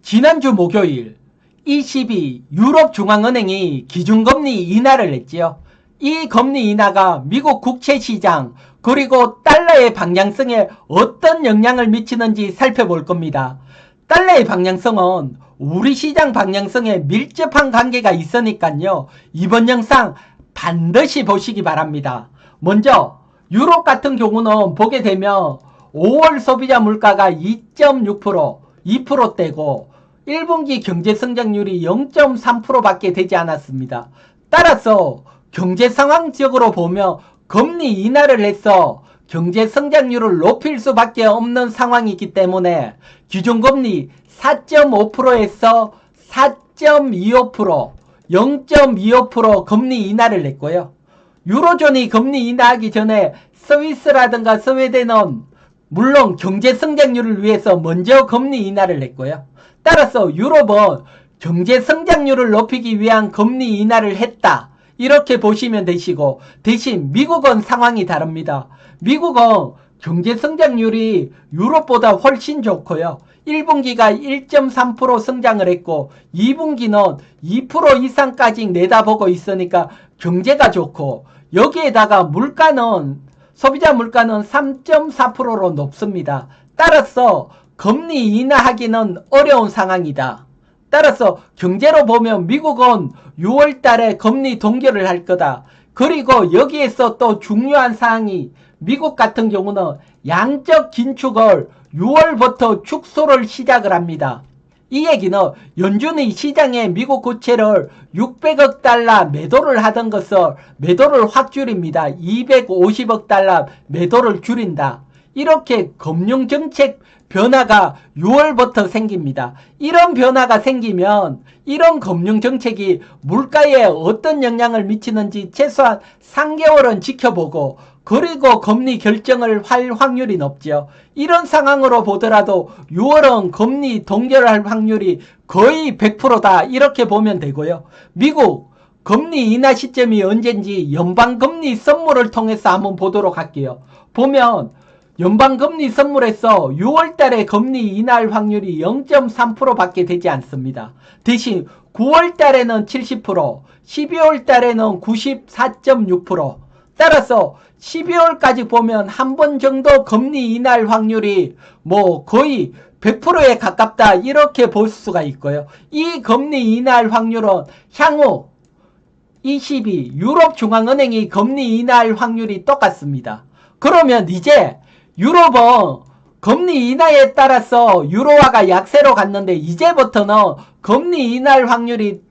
지난주 목요일 ECB 유럽중앙은행이 기준금리 인하를 했지요. 이 금리 인하가 미국 국채시장 그리고 달러의 방향성에 어떤 영향을 미치는지 살펴볼 겁니다. 달러의 방향성은 우리 시장 방향성에 밀접한 관계가 있으니까요. 이번 영상 반드시 보시기 바랍니다. 먼저 유럽 같은 경우는 보게 되면 5월 소비자 물가가 2.6%, 2%대고 1분기 경제 성장률이 0.3%밖에 되지 않았습니다. 따라서 경제 상황적으로 보면 금리 인하를 해서 경제 성장률을 높일 수밖에 없는 상황이기 때문에 기준금리 4.5%에서 4.25%, 0.25% 금리 인하를 했고요. 유로존이 금리 인하하기 전에 스위스라든가 스웨덴은 물론 경제 성장률을 위해서 먼저 금리 인하를 했고요. 따라서 유럽은 경제 성장률을 높이기 위한 금리 인하를 했다. 이렇게 보시면 되시고, 대신 미국은 상황이 다릅니다. 미국은 경제 성장률이 유럽보다 훨씬 좋고요. 1분기가 1.3% 성장을 했고 2분기는 2% 이상까지 내다보고 있으니까 경제가 좋고, 여기에다가 물가는 소비자 물가는 3.4%로 높습니다. 따라서 금리 인하하기는 어려운 상황이다. 따라서 경제로 보면 미국은 6월 달에 금리 동결을 할 거다. 그리고 여기에서 또 중요한 사항이 미국 같은 경우는 양적 긴축을 6월부터 축소를 시작을 합니다. 이 얘기는 연준이 시장에 미국 국채를 600억 달러 매도를 하던 것을 매도를 확 줄입니다. 250억 달러 매도를 줄인다. 이렇게 금융정책 변화가 6월부터 생깁니다. 이런 변화가 생기면 이런 금융정책이 물가에 어떤 영향을 미치는지 최소한 3개월은 지켜보고, 그리고 금리 결정을 할 확률이 높죠. 이런 상황으로 보더라도 6월은 금리 동결할 확률이 거의 100%다. 이렇게 보면 되고요. 미국 금리 인하 시점이 언젠지 연방금리 선물을 통해서 한번 보도록 할게요. 보면 연방금리 선물에서 6월달에 금리 인하할 확률이 0.3%밖에 되지 않습니다. 대신 9월달에는 70%, 12월달에는 94.6%. 따라서 12월까지 보면 한 번 정도 금리 인하할 확률이 거의 100%에 가깝다. 이렇게 볼 수가 있고요. 이 금리 인하할 확률은 향후 ECB 유럽중앙은행이 금리 인하할 확률이 똑같습니다. 그러면 이제 유럽은 금리 인하에 따라서 유로화가 약세로 갔는데, 이제부터는 금리 인하할 확률이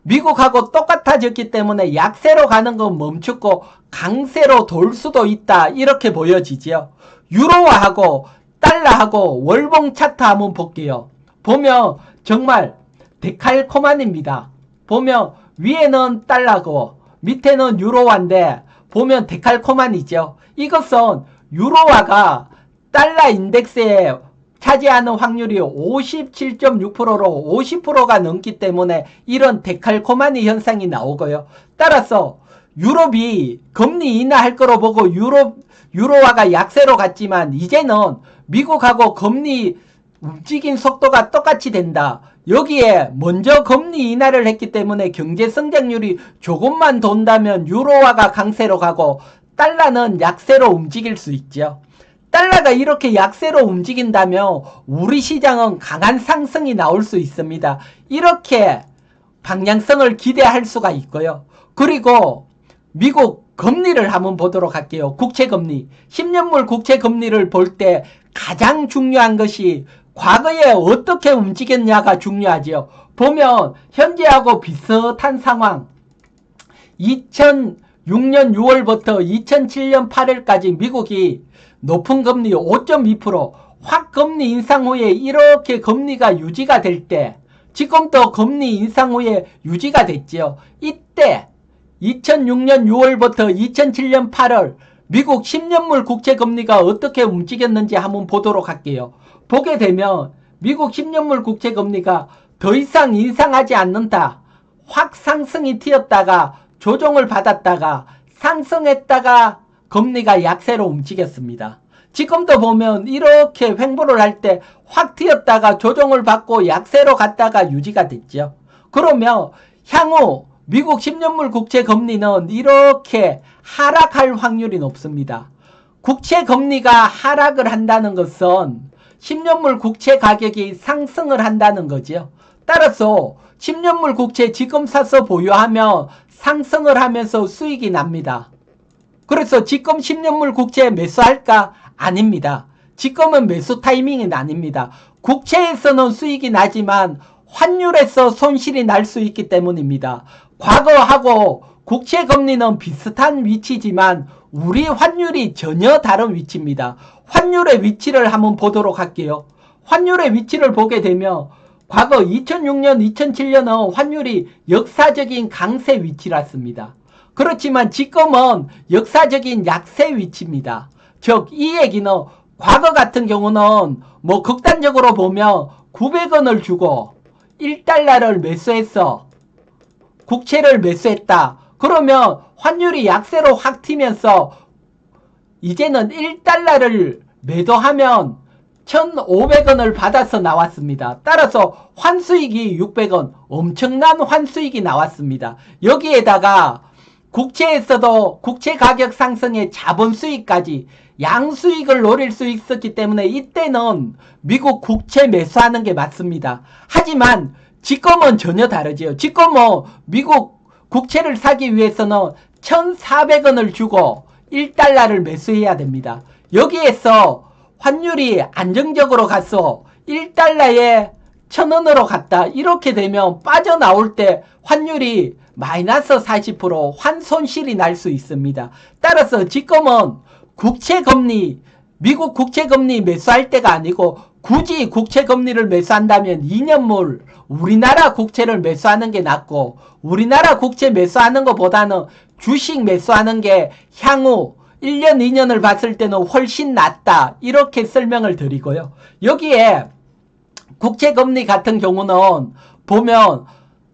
미국하고 똑같아졌기 때문에 약세로 가는 건 멈추고 강세로 돌 수도 있다. 이렇게 보여지죠. 유로화하고 달러하고 월봉 차트 한번 볼게요. 보면 정말 데칼코마니입니다. 보면 위에는 달러고 밑에는 유로화인데 보면 데칼코마니죠. 이것은 유로화가 달러 인덱스에 차지하는 확률이 57.6%로 50%가 넘기 때문에 이런 데칼코마니 현상이 나오고요. 따라서 유럽이 금리 인하할 거로 보고 유로화가 약세로 갔지만, 이제는 미국하고 금리 움직인 속도가 똑같이 된다. 여기에 먼저 금리 인하를 했기 때문에 경제 성장률이 조금만 돈다면 유로화가 강세로 가고 달러는 약세로 움직일 수 있죠. 달러가 이렇게 약세로 움직인다면 우리 시장은 강한 상승이 나올 수 있습니다. 이렇게 방향성을 기대할 수가 있고요. 그리고 미국 금리를 한번 보도록 할게요. 국채금리, 10년물 국채금리를 볼 때 가장 중요한 것이 과거에 어떻게 움직였냐가 중요하죠. 보면 현재하고 비슷한 상황, 2006년 6월부터 2007년 8월까지 미국이 높은 금리 5.2%, 확 금리 인상 후에 이렇게 금리가 유지가 될 때, 지금도 금리 인상 후에 유지가 됐죠. 이때 2006년 6월부터 2007년 8월 미국 10년물 국채금리가 어떻게 움직였는지 한번 보도록 할게요. 보게 되면 미국 10년물 국채금리가 더 이상 인상하지 않는다. 확 상승이 튀었다가 조정을 받았다가 상승했다가 금리가 약세로 움직였습니다. 지금도 보면 이렇게 횡보를 할 때 확 튀었다가 조정을 받고 약세로 갔다가 유지가 됐죠. 그러면 향후 미국 10년물 국채 금리는 이렇게 하락할 확률이 높습니다. 국채 금리가 하락을 한다는 것은 10년물 국채 가격이 상승을 한다는 거죠. 따라서 10년물 국채 지금 사서 보유하면 상승을 하면서 수익이 납니다. 그래서 지금 10년물 국채 매수할까? 아닙니다. 지금은 매수 타이밍이 아닙니다. 국채에서는 수익이 나지만 환율에서 손실이 날 수 있기 때문입니다. 과거하고 국채 금리는 비슷한 위치지만 우리 환율이 전혀 다른 위치입니다. 환율의 위치를 한번 보도록 할게요. 환율의 위치를 보게 되면 과거 2006년, 2007년은 환율이 역사적인 강세 위치랐습니다. 그렇지만 지금은 역사적인 약세 위치입니다. 즉, 이 얘기는 과거 같은 경우는 뭐 극단적으로 보면 900원을 주고 1달러를 매수해서 국채를 매수했다. 그러면 환율이 약세로 확 튀면서 이제는 1달러를 매도하면 1,500원을 받아서 나왔습니다. 따라서 환수익이 600원, 엄청난 환수익이 나왔습니다. 여기에다가 국채에서도 국채 가격 상승의 자본 수익까지 양수익을 노릴 수 있었기 때문에 이때는 미국 국채 매수하는 게 맞습니다. 하지만 지금은 전혀 다르지요. 지금은 미국 국채를 사기 위해서는 1,400원을 주고 1달러를 매수해야 됩니다. 여기에서 환율이 안정적으로 가서 1달러에 1,000원으로 갔다. 이렇게 되면 빠져나올 때 환율이 마이너스 40% 환손실이 날 수 있습니다. 따라서 지금은 국채금리, 미국 국채금리 매수할 때가 아니고 굳이 국채금리를 매수한다면 2년물 우리나라 국채를 매수하는 게 낫고 우리나라 국채 매수하는 것보다는 주식 매수하는 게 향후 1년, 2년을 봤을 때는 훨씬 낫다. 이렇게 설명을 드리고요. 여기에 국채금리 같은 경우는 보면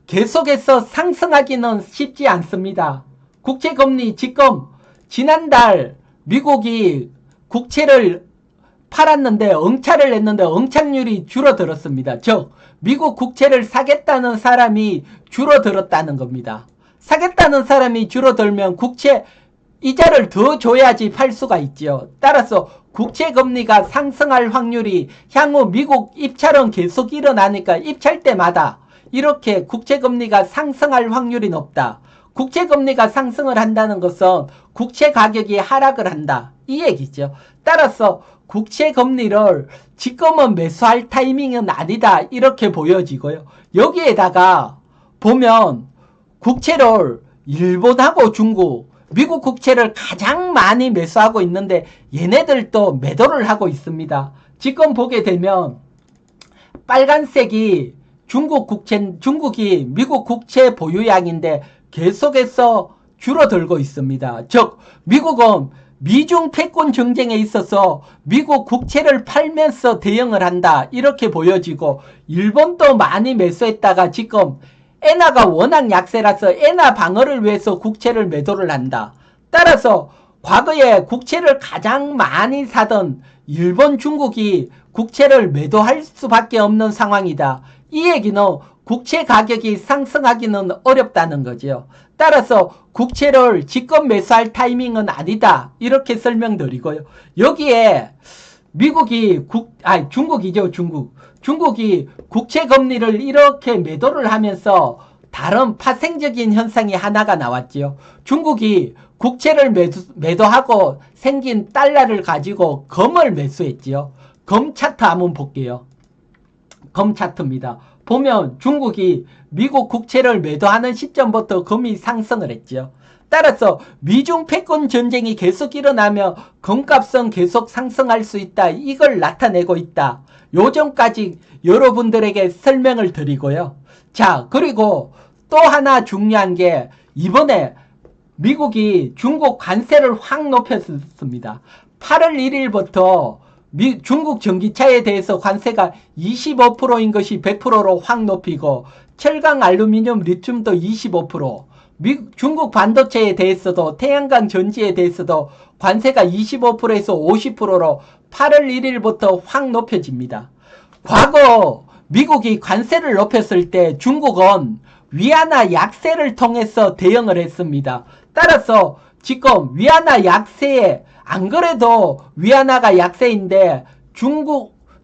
계속해서 상승하기는 쉽지 않습니다. 국채금리 지금 지난달 미국이 국채를 팔았는데 응찰을 했는데 응착률이 줄어들었습니다. 즉 미국 국채를 사겠다는 사람이 줄어들었다는 겁니다. 사겠다는 사람이 줄어들면 국채 이자를 더 줘야지 팔 수가 있죠. 따라서 국채금리가 상승할 확률이 향후 미국 입찰은 계속 일어나니까 입찰 때마다 이렇게 국채금리가 상승할 확률이 높다. 국채금리가 상승을 한다는 것은 국채 가격이 하락을 한다. 이 얘기죠. 따라서 국채금리를 지금은 매수할 타이밍은 아니다. 이렇게 보여지고요. 여기에다가 보면 국채를 일본하고 중국, 미국 국채를 가장 많이 매수하고 있는데 얘네들도 매도를 하고 있습니다. 지금 보게 되면 빨간색이 중국이 미국 국채 보유량인데 계속해서 줄어들고 있습니다. 즉 미국은 미중 패권 정쟁에 있어서 미국 국채를 팔면서 대응을 한다. 이렇게 보여지고 일본도 많이 매수했다가 지금 엔화가 워낙 약세라서 엔화 방어를 위해서 국채를 매도를 한다. 따라서 과거에 국채를 가장 많이 사던 일본, 중국이 국채를 매도할 수밖에 없는 상황이다. 이 얘기는 국채 가격이 상승하기는 어렵다는 거죠. 따라서 국채를 지금 매수할 타이밍은 아니다. 이렇게 설명드리고요. 여기에 미국이 중국이죠. 중국이 국채 금리를 이렇게 매도를 하면서 다른 파생적인 현상이 하나가 나왔죠. 중국이 국채를 매도하고 생긴 달러를 가지고 금을 매수했지요. 금 차트 한번 볼게요. 금 차트입니다. 보면 중국이 미국 국채를 매도하는 시점부터 금이 상승을 했죠. 따라서 미중 패권 전쟁이 계속 일어나면 금값은 계속 상승할 수 있다. 이걸 나타내고 있다. 요점까지 여러분들에게 설명을 드리고요. 자, 그리고 또 하나 중요한 게 이번에 미국이 중국 관세를 확 높였습니다. 8월 1일부터 중국 전기차에 대해서 관세가 25%인 것이 100%로 확 높이고 철강, 알루미늄, 리튬도 25%, 중국 반도체에 대해서도 태양광 전지에 대해서도 관세가 25%에서 50%로 8월 1일부터 확 높여집니다. 과거 미국이 관세를 높였을 때 중국은 위안화 약세를 통해서 대응을 했습니다. 따라서 지금 위안화 약세에 안 그래도 위안화가 약세인데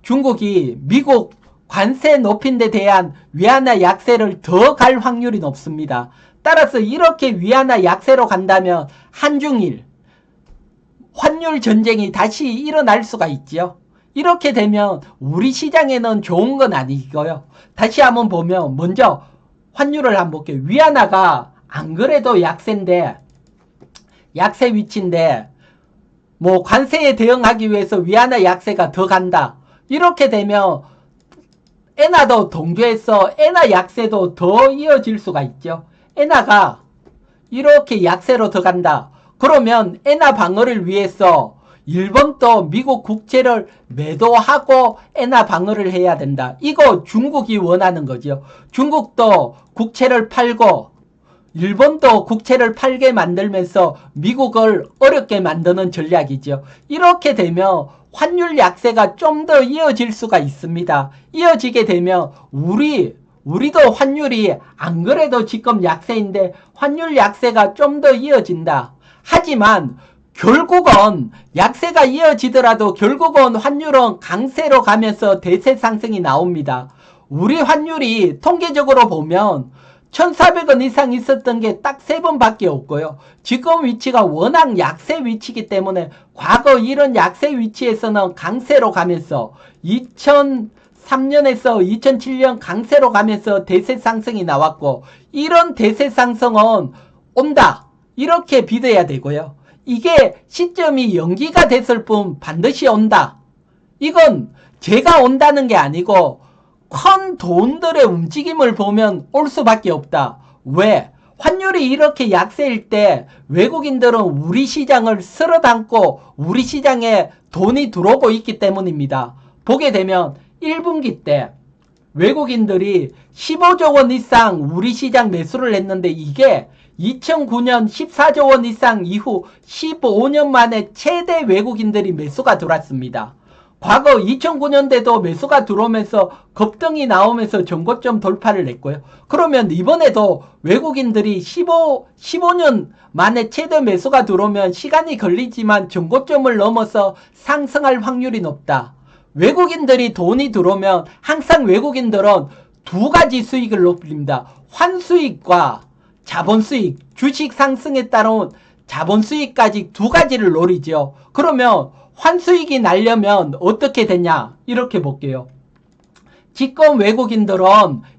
중국이 미국 관세 높인 데 대한 위안화 약세를 더 갈 확률이 높습니다. 따라서 이렇게 위안화 약세로 간다면 한중일 환율 전쟁이 다시 일어날 수가 있죠. 이렇게 되면 우리 시장에는 좋은 건 아니고요. 다시 한번 보면 먼저 환율을 한번 볼게요. 위안화가 안 그래도 약세인데 약세 위치인데 뭐 관세에 대응하기 위해서 위안화 약세가 더 간다. 이렇게 되면 엔화도 동조해서 엔화 약세도 더 이어질 수가 있죠. 엔화가 이렇게 약세로 더 간다. 그러면 엔화 방어를 위해서 일본도 미국 국채를 매도하고 엔화 방어를 해야 된다. 이거 중국이 원하는 거죠. 중국도 국채를 팔고 일본도 국채를 팔게 만들면서 미국을 어렵게 만드는 전략이죠. 이렇게 되면 환율 약세가 좀 더 이어질 수가 있습니다. 이어지게 되면 우리도 환율이 안 그래도 지금 약세인데 환율 약세가 좀 더 이어진다. 하지만 결국은 약세가 이어지더라도 결국은 환율은 강세로 가면서 대세 상승이 나옵니다. 우리 환율이 통계적으로 보면 1,400원 이상 있었던 게 딱 3번밖에 없고요. 지금 위치가 워낙 약세 위치이기 때문에 과거 이런 약세 위치에서는 강세로 가면서 2003년에서 2007년 강세로 가면서 대세 상승이 나왔고 이런 대세 상승은 온다. 이렇게 믿어야 되고요. 이게 시점이 연기가 됐을 뿐 반드시 온다. 이건 제가 온다는 게 아니고 큰 돈들의 움직임을 보면 올 수밖에 없다. 왜? 환율이 이렇게 약세일 때 외국인들은 우리 시장을 쓸어담고 우리 시장에 돈이 들어오고 있기 때문입니다. 보게 되면 1분기 때 외국인들이 15조 원 이상 우리 시장 매수를 했는데 이게 2009년 14조 원 이상 이후 15년 만에 최대 외국인들이 매수가 들어왔습니다. 과거 2009년대도 매수가 들어오면서 급등이 나오면서 전고점 돌파를 했고요. 그러면 이번에도 외국인들이 15년 만에 최대 매수가 들어오면 시간이 걸리지만 전고점을 넘어서 상승할 확률이 높다. 외국인들이 돈이 들어오면 항상 외국인들은 두 가지 수익을 높입니다. 환수익과 자본수익, 주식 상승에 따른 자본수익까지 두 가지를 노리죠. 그러면 환수익이 나려면 어떻게 되냐? 이렇게 볼게요. 지금 외국인들은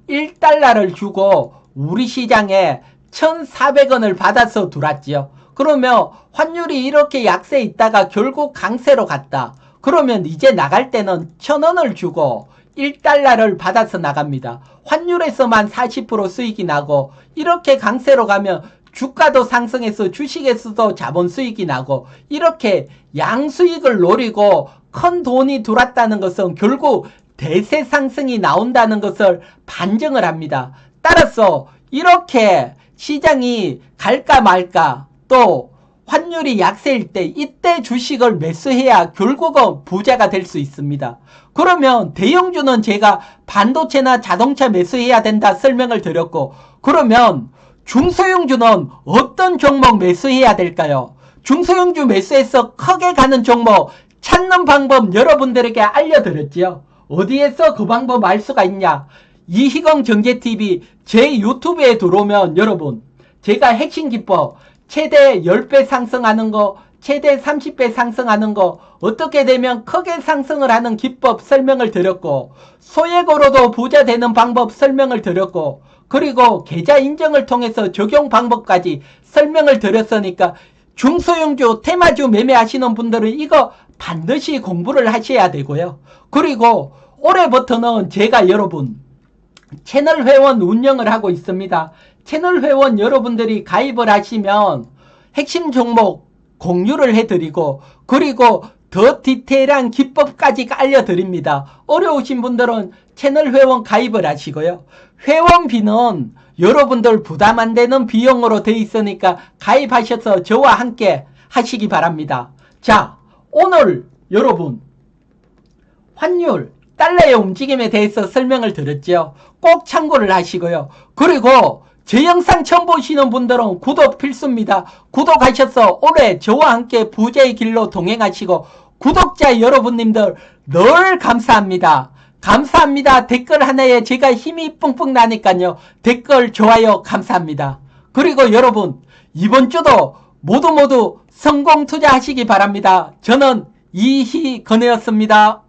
1달러를 주고 우리 시장에 1,400원을 받아서 들어왔지요. 그러면 환율이 이렇게 약세에 있다가 결국 강세로 갔다. 그러면 이제 나갈 때는 1,000원을 주고 1달러를 받아서 나갑니다. 환율에서만 40% 수익이 나고 이렇게 강세로 가면 주가도 상승해서 주식에서도 자본 수익이 나고 이렇게 양수익을 노리고 큰 돈이 들어왔다는 것은 결국 대세 상승이 나온다는 것을 반증을 합니다. 따라서 이렇게 시장이 갈까 말까 또 환율이 약세일 때 이때 주식을 매수해야 결국은 부자가 될 수 있습니다. 그러면 대형주는 제가 반도체나 자동차 매수해야 된다 설명을 드렸고 그러면 중소형주는 어떤 종목 매수해야 될까요? 중소형주 매수해서 크게 가는 종목 찾는 방법 여러분들에게 알려드렸지요. 어디에서 그 방법 알 수가 있냐? 이희경 경제TV 제 유튜브에 들어오면 여러분 제가 핵심 기법 최대 10배 상승하는 거 최대 30배 상승하는 거 어떻게 되면 크게 상승을 하는 기법 설명을 드렸고 소액으로도 부자 되는 방법 설명을 드렸고 그리고 계좌 인정을 통해서 적용 방법까지 설명을 드렸으니까 중소형주 테마주 매매하시는 분들은 이거 반드시 공부를 하셔야 되고요. 그리고 올해부터는 제가 여러분 채널 회원 운영을 하고 있습니다. 채널 회원 여러분들이 가입을 하시면 핵심 종목 공유를 해드리고 그리고 더 디테일한 기법까지 알려드립니다. 어려우신 분들은 채널 회원 가입을 하시고요. 회원비는 여러분들 부담 안 되는 비용으로 돼 있으니까 가입하셔서 저와 함께 하시기 바랍니다. 자, 오늘 여러분 환율, 달러의 움직임에 대해서 설명을 드렸죠. 꼭 참고를 하시고요. 그리고 제 영상 처음 보시는 분들은 구독 필수입니다. 구독하셔서 올해 저와 함께 부자의 길로 동행하시고, 구독자 여러분님들 늘 감사합니다. 감사합니다. 댓글 하나에 제가 힘이 뿡뿡 나니까요. 댓글, 좋아요 감사합니다. 그리고 여러분, 이번 주도 모두 성공 투자하시기 바랍니다. 저는 이희건이었습니다.